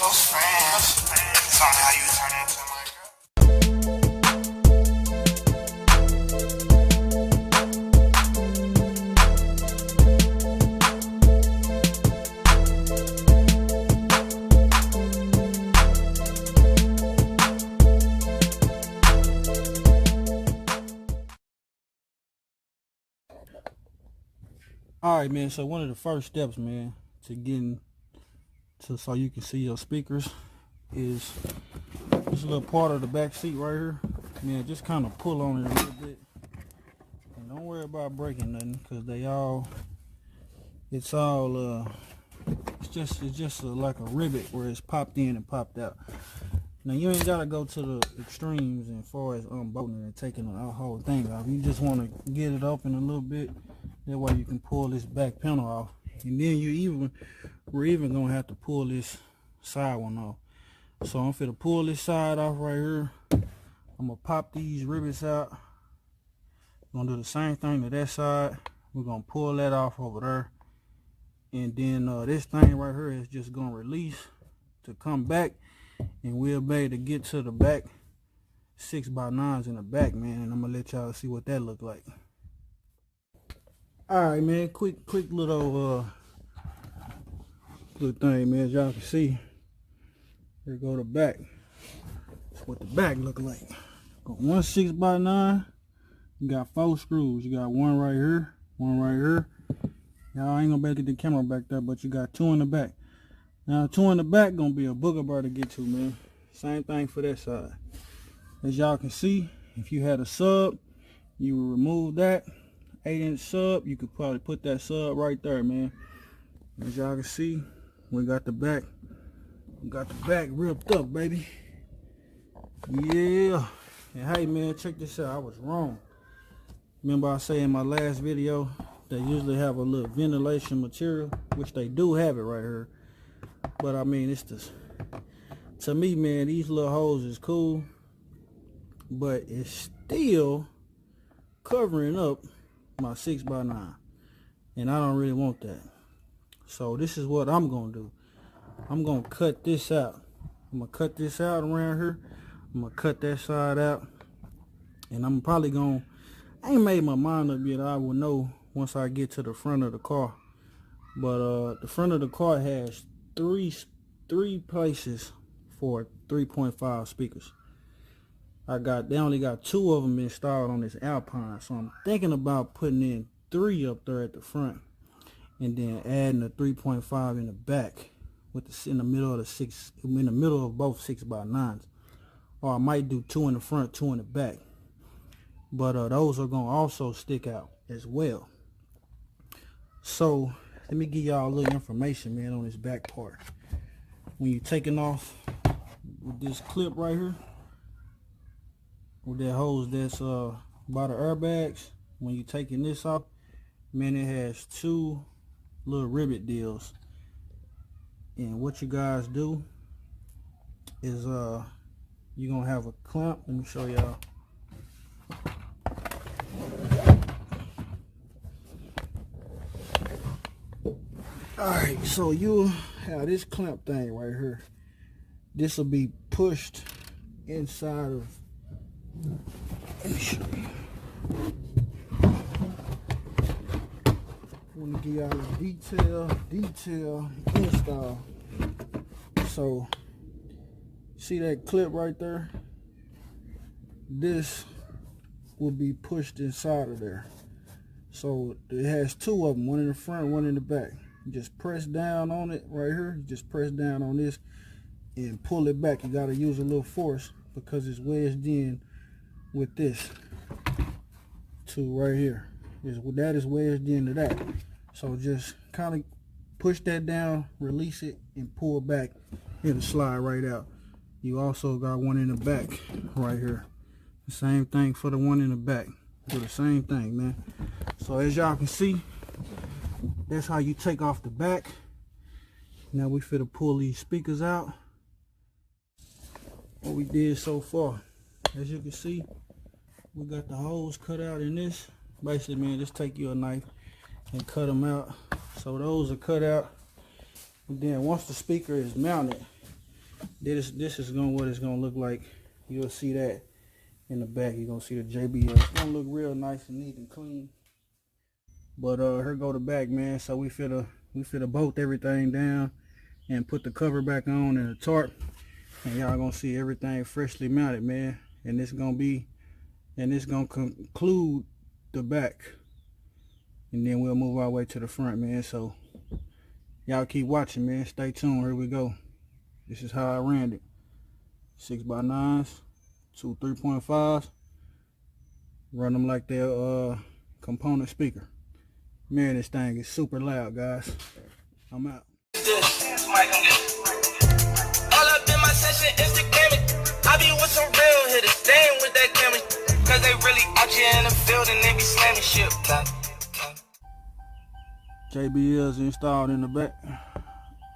close friends. Funny how you turn into my girl. All right, man, so one of the first steps, man, to getting to so you can see your speakers is this little part of the back seat right here. Man, just kind of pull on it a little bit. And don't worry about breaking nothing, because it's just like a rivet where it's popped in and popped out. Now, you ain't got to go to the extremes as far as unbolting it and taking the whole thing off. You just want to get it open a little bit. That way you can pull this back panel off. And then we're even going to have to pull this side one off. So I'm finna pull this side off right here. I'm going to pop these rivets out. Going to do the same thing to that side. We're going to pull that off over there. And then this thing right here is just going to release to come back. And we'll be able to get to the back 6x9s in the back, man. And I'm going to let y'all see what that look like. Alright, man, quick little thing, man. As y'all can see, here go the back. That's what the back look like. Got one 6x9. You got 4 screws. You got one right here, one right here. Y'all ain't gonna be able to get the camera back there, but you got 2 in the back. Now 2 in the back gonna be a booger bar to get to, man. Same thing for that side. As y'all can see, if you had a sub, you would remove that 8-inch sub. You could probably put that sub right there, man. As y'all can see, we got the back ripped up, baby. Yeah. And hey, man, check this out. I was wrong. Remember I say in my last video, they usually have a little ventilation material, which they do have it right here. But I mean, to me, man, these little holes is cool, but it's still covering up my 6x9, and I don't really want that. So this is what I'm gonna do. I'm gonna cut this out. I'm gonna cut this out around here. I'm gonna cut that side out, and I'm probably gonna, I ain't made my mind up yet. I will know once I get to the front of the car. But the front of the car has three places for 3.5 speakers. They only got 2 of them installed on this Alpine, so I'm thinking about putting in 3 up there at the front, and then adding the 3.5 in the back, in the middle of both 6x9s. Or I might do 2 in the front, 2 in the back. But those are gonna also stick out as well. So let me give y'all a little information, man, on this back part. When you're taking off with this clip right here, with that hose that's by the airbags, when you're taking this off, man, it has 2 little rivet deals. And what you guys do is you're gonna have a clamp. Let me show y'all. Alright, so you'll have this clamp thing right here. This will be pushed inside of, let me show you. I want to give y'all a detail install. So see that clip right there? This will be pushed inside of there. So it has 2 of them, one in the front, one in the back. You just press down on it right here. You just press down on this and pull it back. You got to use a little force because it's wedged in with this to right here. That is wedged into that. So just kind of push that down, release it, and pull back. It'll slide right out. You also got one in the back right here. The same thing for the one in the back. Do the same thing, man. So as y'all can see, that's how you take off the back. Now we finna pull these speakers out. What we did so far, as you can see, we got the holes cut out in this. Basically, man, just take your knife and cut them out. So those are cut out. And then once the speaker is mounted, This is what it's gonna look like. You'll see that in the back. You're gonna see the JBL. It's gonna look real nice and neat and clean. But here go the back, man. So we finna bolt everything down and put the cover back on and the tarp, and y'all gonna see everything freshly mounted, man. And it's gonna conclude the back, and then we'll move our way to the front, man. So y'all keep watching, man. Stay tuned. Here we go. This is how I ran it. 6x9s, 2 3.5s. Run them like they're component speaker. Man, this thing is super loud, guys. I'm out. All up in my session, Instagramming. I be with some real hitters, staying with that camera. Cause they really out here in the field and they be slamming shit. JBL's installed in the back.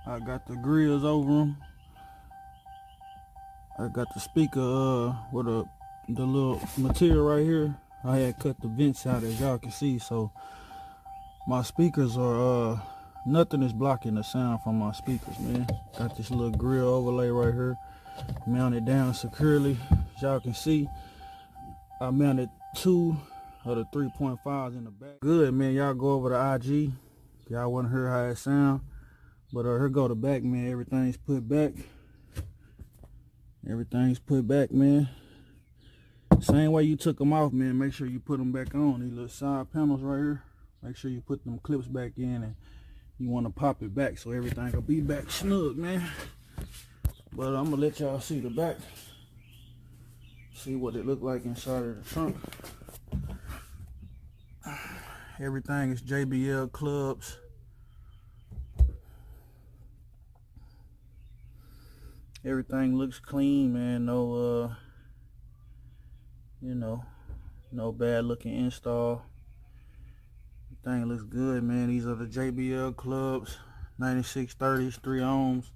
I got the grills over them. I got the speaker with the little material right here. I had cut the vents out, as y'all can see, so my speakers are nothing is blocking the sound from my speakers, man. Got this little grill overlay right here, mounted down securely. As y'all can see, I mounted 2 of the 3.5s in the back. Good, man. Y'all go over the IG. Y'all want to hear how it sound. But here go the back, man. Everything's put back. Everything's put back, man. Same way you took them off, man. Make sure you put them back on. These little side panels right here. Make sure you put them clips back in, and you want to pop it back so everything will be back snug, man. But I'm gonna let y'all see the back. See what it look like inside of the trunk. Everything is JBL clubs. Everything looks clean, man. No you know, no bad looking install. Everything looks good, man. These are the JBL clubs, 9630s, 3 ohms.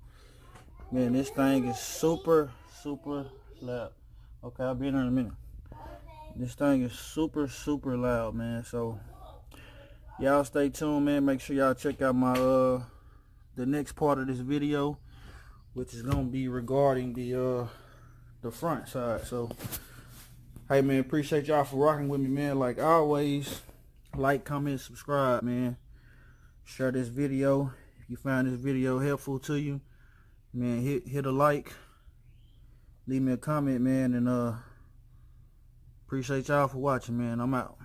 Man, this thing is super loud. Okay, I'll be in there in a minute. This thing is super loud, man. So y'all stay tuned, man. Make sure y'all check out my the next part of this video, which is gonna be regarding the front side. So hey, man, appreciate y'all for rocking with me, man. Like always, like, comment, subscribe, man. Share this video if you find this video helpful to you, man. Hit a like, leave me a comment, man, and appreciate y'all for watching, man. I'm out.